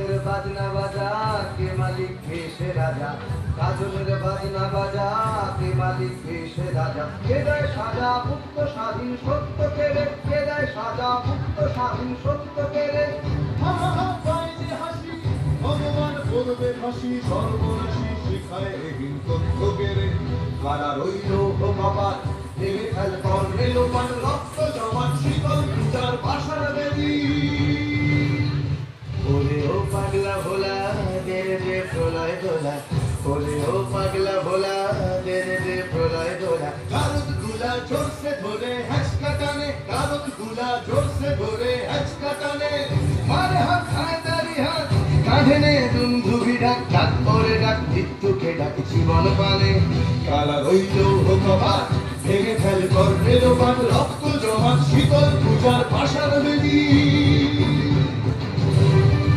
কাজলের বাজনা বাজা কে মালিক কে সে রাজা, কাজলের বাজনা বাজা কে মালিক কে সে রাজা। কে দেয় সাজা মুক্ত স্বাধীন সত্য কেড়ে, কে দেয় সাজা মুক্ত স্বাধীন সত্য কেড়ে। হাসি ভগবান করবে ফাঁসি, সর্বনাশী শিখায় হীন তথ্য কেড়ে। কারা রইল ও বাবা ভেঙে ফেল কর রেলোমান রক্ত জমান শীতল পূজার ভাষার বেদি। ওরে ও পাগলা ভোলা দে দে প্রলয় দোলা, ওরে ও পাগলা ভোলা দে দে প্রলয় দোলা। কারুদ গুলা জোরসে ধরে হ্যাচকা টানে, কারুদ গুলা জোরসে ধরে হ্যাচকা টানে। মারে হাত খায় তারি হাত কাঁধে নে দুন্ধুবি ডাক, ডাক করে ডাক মৃত্যুকে ডাক জীবন পানে। কালা রইল ও কপাট ভেঙে ফেল কর রেলোমান রক্ত জমান শীতল পূজার ভাষার বেদি।